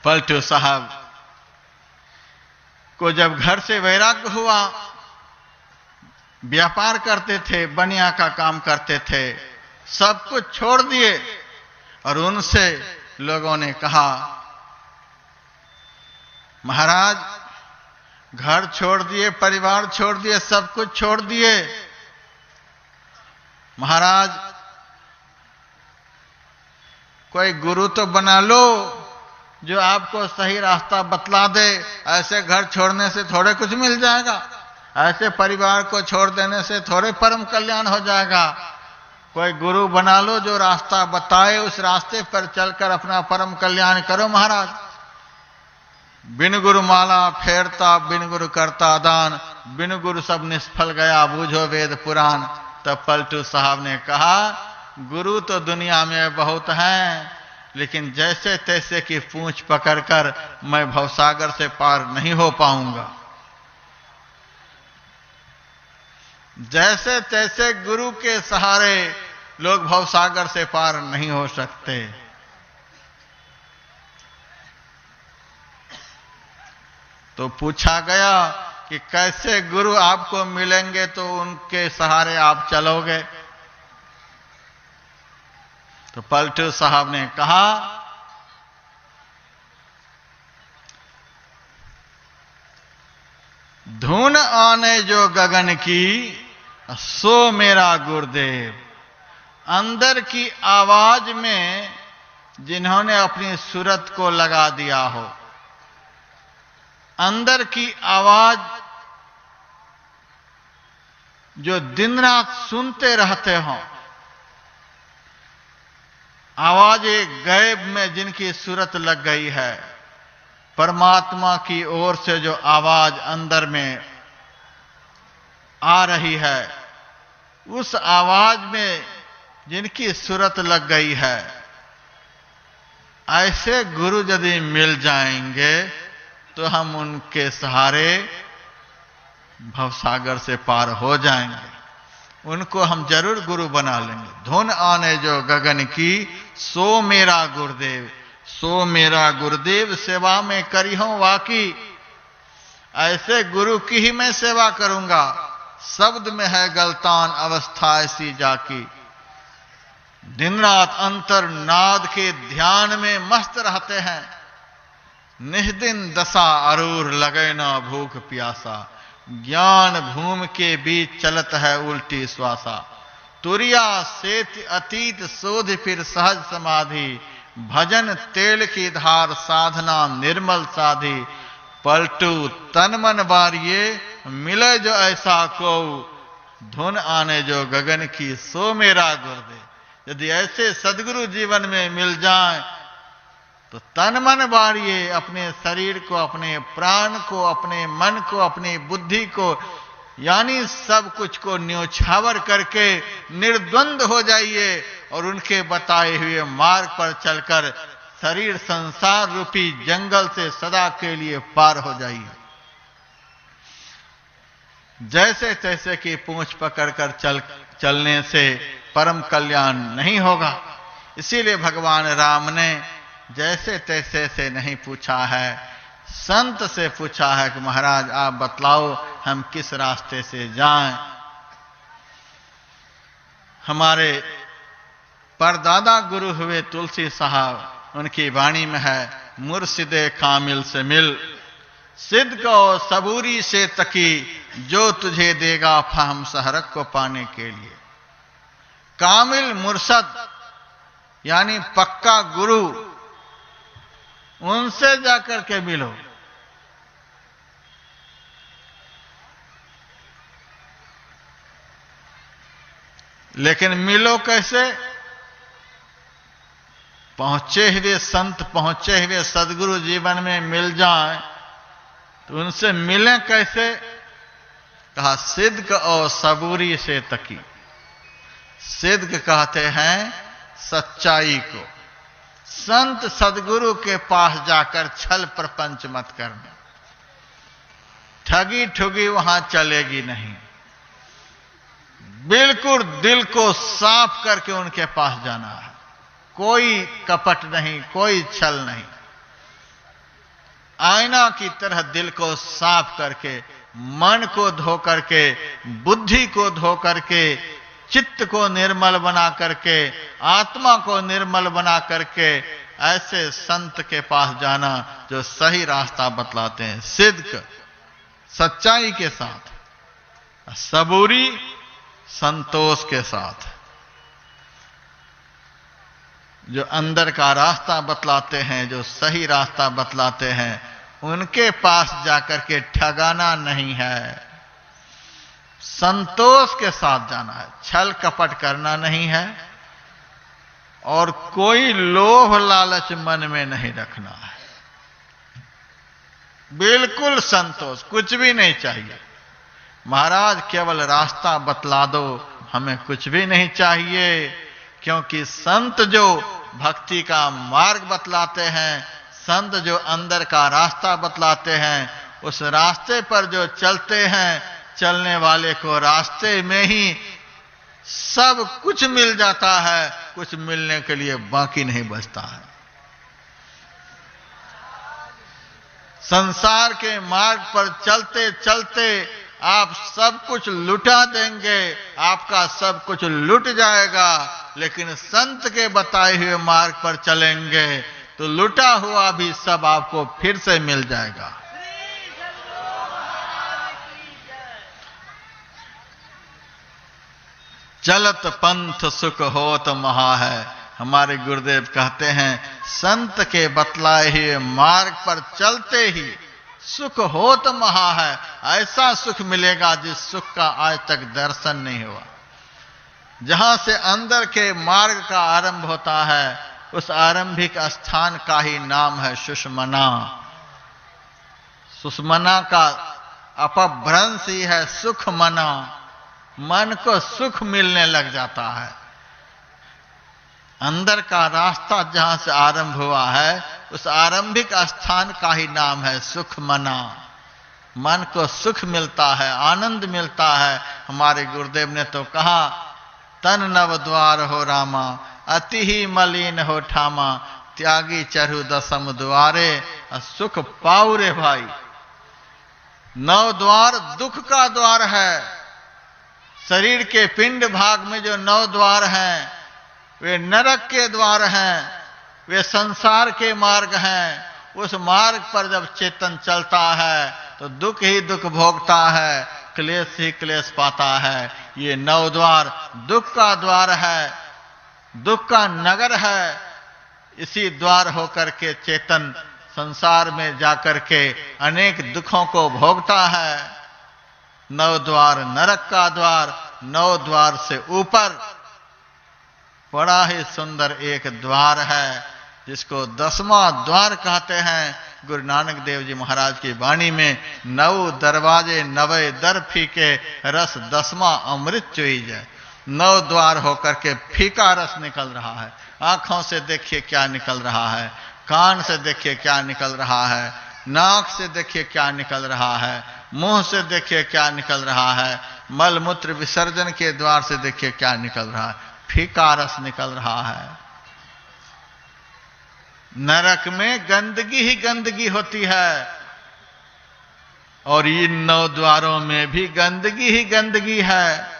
पलटू साहब को जब घर से वैराग्य हुआ, व्यापार करते थे, बनिया का काम करते थे, सब कुछ छोड़ दिए और उनसे लोगों ने कहा, महाराज घर छोड़ दिए, परिवार छोड़ दिए, सब कुछ छोड़ दिए, महाराज कोई गुरु तो बना लो जो आपको सही रास्ता बतला दे। ऐसे घर छोड़ने से थोड़े कुछ मिल जाएगा, ऐसे परिवार को छोड़ देने से थोड़े परम कल्याण हो जाएगा। कोई गुरु बना लो जो रास्ता बताए, उस रास्ते पर चलकर अपना परम कल्याण करो महाराज। बिन गुरु माला फेरता, बिन गुरु करता दान, बिन गुरु सब निष्फल गया, बूझो वेद पुराण। तब पलटू साहब ने कहा, गुरु तो दुनिया में बहुत हैं, लेकिन जैसे तैसे की पूंछ पकड़कर मैं भवसागर से पार नहीं हो पाऊंगा। जैसे तैसे गुरु के सहारे लोग भवसागर से पार नहीं हो सकते। तो पूछा गया कि कैसे गुरु आपको मिलेंगे तो उनके सहारे आप चलोगे? तो पलटू साहब ने कहा, धुन आने जो गगन की सो मेरा गुरुदेव। अंदर की आवाज में जिन्होंने अपनी सूरत को लगा दिया हो, अंदर की आवाज जो दिन रात सुनते रहते हो, आवाज गैब में जिनकी सूरत लग गई है, परमात्मा की ओर से जो आवाज अंदर में आ रही है, उस आवाज में जिनकी सूरत लग गई है, ऐसे गुरु यदि मिल जाएंगे तो हम उनके सहारे भवसागर से पार हो जाएंगे। उनको हम जरूर गुरु बना लेंगे। धुन आने जो गगन की सो मेरा गुरुदेव, सो मेरा गुरुदेव सेवा में करी हूं वाकी। ऐसे गुरु की ही मैं सेवा करूंगा। शब्द में है गलतान अवस्था ऐसी जाकी। दिन रात अंतर नाद के ध्यान में मस्त रहते हैं। निष्दिन दशा अरूर लगे ना भूख प्यासा। ज्ञान भूमि के बीच चलत है उल्टी श्वासा। तुरिया सेत अतीत शोध फिर सहज समाधि। भजन तेल की धार साधना निर्मल साधी। पलटू तन मन बारिये मिले जो ऐसा को। धुन आने जो गगन की सो मेरा गुरुदेव। यदि ऐसे सदगुरु जीवन में मिल जाएं तो तन मन बारिये, अपने शरीर को, अपने प्राण को, अपने मन को, अपनी बुद्धि को, यानी सब कुछ को न्योछावर करके निर्द्वंद हो जाइए और उनके बताए हुए मार्ग पर चलकर शरीर संसार रूपी जंगल से सदा के लिए पार हो जाइए। जैसे तैसे की पूंछ पकड़कर चलने से परम कल्याण नहीं होगा। इसीलिए भगवान राम ने जैसे तैसे से नहीं पूछा है, संत से पूछा है कि महाराज आप बतलाओ हम किस रास्ते से जाएं। हमारे परदादा गुरु हुए तुलसी साहब, उनकी वाणी में है, मुर्शिदे कामिल से मिल। सिद्ध को सबूरी से तकी, जो तुझे देगा फहम सहरक को पाने के लिए। कामिल मुर्शद यानी पक्का गुरु, उनसे जाकर के मिलो। लेकिन मिलो कैसे? पहुंचे हुए संत, पहुंचे हुए सदगुरु जीवन में मिल जाएं तो उनसे मिलें कैसे? कहा सिद्ध और सबूरी से तकी। सिद्ध कहते हैं सच्चाई को। संत सदगुरु के पास जाकर छल प्रपंच मत करना। ठगी ठुगी वहां चलेगी नहीं। बिल्कुल दिल को साफ करके उनके पास जाना है। कोई कपट नहीं, कोई छल नहीं। आईना की तरह दिल को साफ करके, मन को धो करके, बुद्धि को धो करके, चित्त को निर्मल बना करके, आत्मा को निर्मल बना करके ऐसे संत के पास जाना जो सही रास्ता बतलाते हैं, सिद्ध सच्चाई के साथ, सबूरी संतोष के साथ, जो अंदर का रास्ता बतलाते हैं, जो सही रास्ता बतलाते हैं, उनके पास जाकर के ठगाना नहीं है, संतोष के साथ जाना है, छल कपट करना नहीं है और कोई लोभ लालच मन में नहीं रखना है। बिल्कुल संतोष, कुछ भी नहीं चाहिए। महाराज केवल रास्ता बतला दो, हमें कुछ भी नहीं चाहिए, क्योंकि संत जो भक्ति का मार्ग बतलाते हैं, संत जो अंदर का रास्ता बतलाते हैं, उस रास्ते पर जो चलते हैं, चलने वाले को रास्ते में ही सब कुछ मिल जाता है, कुछ मिलने के लिए बाकी नहीं बचता है। संसार के मार्ग पर चलते चलते आप सब कुछ लुटा देंगे, आपका सब कुछ लुट जाएगा, लेकिन संत के बताए हुए मार्ग पर चलेंगे तो लुटा हुआ भी सब आपको फिर से मिल जाएगा। चलत पंथ सुख होत महा है। हमारे गुरुदेव कहते हैं संत के बतलाए हुए मार्ग पर चलते ही सुख होत महा है। ऐसा सुख मिलेगा जिस सुख का आज तक दर्शन नहीं हुआ। जहां से अंदर के मार्ग का आरंभ होता है, उस आरंभिक स्थान का ही नाम है सुषमना। सुषमना का अपभ्रंश ही है सुख मना। मन को सुख मिलने लग जाता है। अंदर का रास्ता जहां से आरंभ हुआ है, उस आरंभिक स्थान का ही नाम है सुख मना। मन को सुख मिलता है, आनंद मिलता है। हमारे गुरुदेव ने तो कहा, तन नव द्वार हो रामा, अति ही मलिन हो ठामा, त्यागी चरहु दसम द्वारे, सुख पाऊ रे भाई। नव द्वार दुख का द्वार है। शरीर के पिंड भाग में जो 9 द्वार हैं, वे नरक के द्वार हैं, वे संसार के मार्ग हैं। उस मार्ग पर जब चेतन चलता है तो दुख ही दुख भोगता है, क्लेश ही क्लेश पाता है। ये 9 द्वार दुख का द्वार है, दुख का नगर है। इसी द्वार होकर के चेतन संसार में जाकर के अनेक दुखों को भोगता है। 9 द्वार नरक का द्वार, 9 द्वार से ऊपर बड़ा ही सुंदर एक द्वार है, जिसको 10वां द्वार कहते हैं। गुरु नानक देव जी महाराज की वाणी में 9 दरवाजे 9 दर फीके, रस 10वां अमृत चुईज है। 9 द्वार होकर के फीका रस निकल रहा है। आंखों से देखिए क्या निकल रहा है, कान से देखिए क्या निकल रहा है, नाक से देखिए क्या निकल रहा है, मुंह से देखिए क्या निकल रहा है, मल मूत्र विसर्जन के द्वार से देखिए क्या निकल रहा है, फीका रस निकल रहा है। नरक में गंदगी ही गंदगी होती है और इन 9 द्वारों में भी गंदगी ही गंदगी है।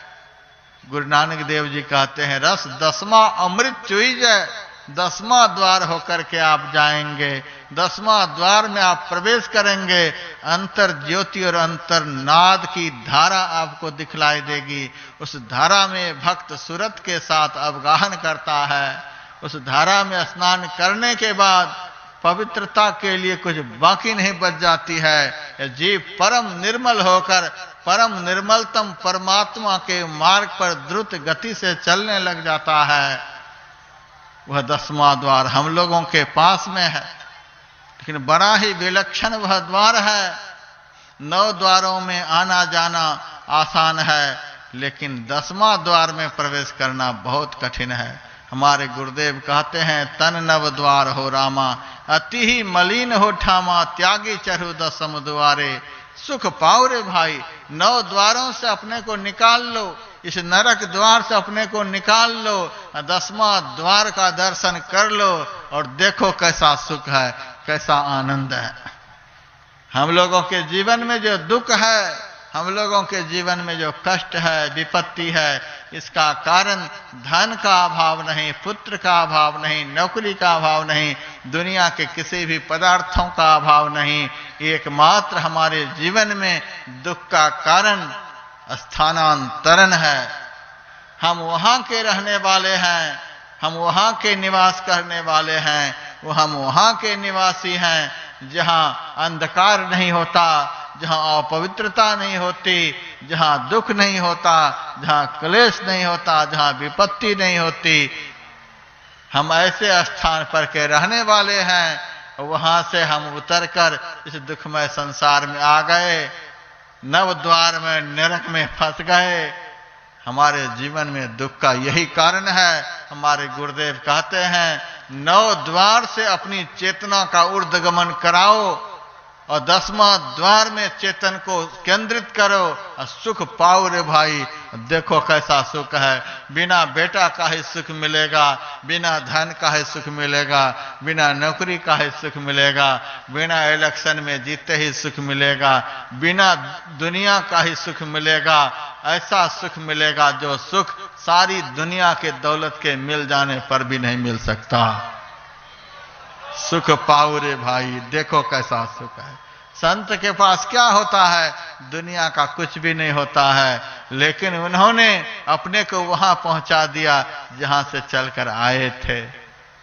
गुरु नानक देव जी कहते हैं, रस 10वां अमृत चुईज है। 10वां द्वार होकर के आप जाएंगे, 10वां द्वार में आप प्रवेश करेंगे। अंतर ज्योति और अंतर नाद की धारा आपको दिखलाई देगी। उस धारा में भक्त सुरत के साथ अवगाहन करता है। उस धारा में स्नान करने के बाद पवित्रता के लिए कुछ बाकी नहीं बच जाती है। जीव परम निर्मल होकर परम निर्मलतम परमात्मा के मार्ग पर द्रुत गति से चलने लग जाता है। वह 10वां द्वार हम लोगों के पास में है, लेकिन बड़ा ही विलक्षण वह द्वार है। 9 द्वारों में आना जाना आसान है, लेकिन 10वां द्वार में प्रवेश करना बहुत कठिन है। हमारे गुरुदेव कहते हैं, तन नव द्वार हो रामा, अति ही मलिन हो ठामा, त्यागी चरहु 10 द्वारे, सुख पाओ रे भाई। 9 द्वारों से अपने को निकाल लो, इस नरक द्वार से अपने को निकाल लो, 10वां द्वार का दर्शन कर लो और देखो कैसा सुख है, कैसा आनंद है। हम लोगों के जीवन में जो दुख है, हम लोगों के जीवन में जो कष्ट है, विपत्ति है, इसका कारण धन का अभाव नहीं, पुत्र का अभाव नहीं, नौकरी का अभाव नहीं, दुनिया के किसी भी पदार्थों का अभाव नहीं। एकमात्र हमारे जीवन में दुख का कारण स्थानांतरण है। हम वहां के रहने वाले हैं, हम वहां के निवास करने वाले हैं, वो हम वहां के निवासी हैं जहां अंधकार नहीं होता, जहां अपवित्रता नहीं होती, जहां दुख नहीं होता, जहां क्लेश नहीं होता, जहां विपत्ति नहीं होती। हम ऐसे स्थान पर के रहने वाले हैं, वहां से हम उतरकर इस दुखमय संसार में आ गए, नव द्वार में नरक में फंस गए। हमारे जीवन में दुख का यही कारण है। हमारे गुरुदेव कहते हैं, 9 द्वार से अपनी चेतना का ऊर्ध्वगमन कराओ और 10वां द्वार में चेतन को केंद्रित करो और सुख पाओ रे भाई। देखो कैसा सुख है, बिना बेटा का ही सुख मिलेगा, बिना धन का ही सुख मिलेगा, बिना नौकरी का ही सुख मिलेगा, बिना इलेक्शन में जीते ही सुख मिलेगा, बिना दुनिया का ही सुख मिलेगा। ऐसा सुख मिलेगा जो सुख सारी दुनिया के दौलत के मिल जाने पर भी नहीं मिल सकता। सुख पाओ रे भाई, देखो कैसा सुख है। संत के पास क्या होता है? दुनिया का कुछ भी नहीं होता है, लेकिन उन्होंने अपने को वहां पहुंचा दिया जहां से चलकर आए थे।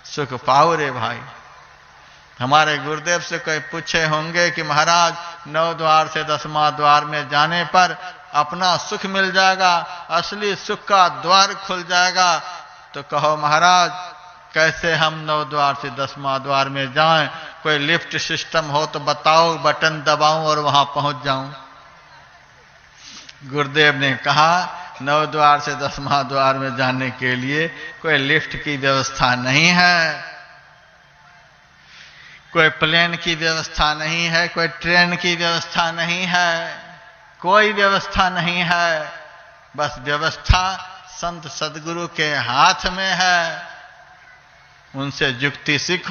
सुख पाओ रे भाई। हमारे गुरुदेव से कोई पूछे होंगे कि महाराज 9 द्वार से 10वां द्वार में जाने पर अपना सुख मिल जाएगा, असली सुख का द्वार खुल जाएगा, तो कहो महाराज कैसे हम 9 द्वार से 10वां द्वार में जाएं? कोई लिफ्ट सिस्टम हो तो बताओ, बटन दबाऊं और वहां पहुंच जाऊं। गुरुदेव ने कहा 9 द्वार से 10वां द्वार में जाने के लिए कोई लिफ्ट की व्यवस्था नहीं है, कोई प्लेन की व्यवस्था नहीं है, कोई ट्रेन की व्यवस्था नहीं है, कोई व्यवस्था नहीं है। बस व्यवस्था संत सदगुरु के हाथ में है। उनसे युक्ति सीखो।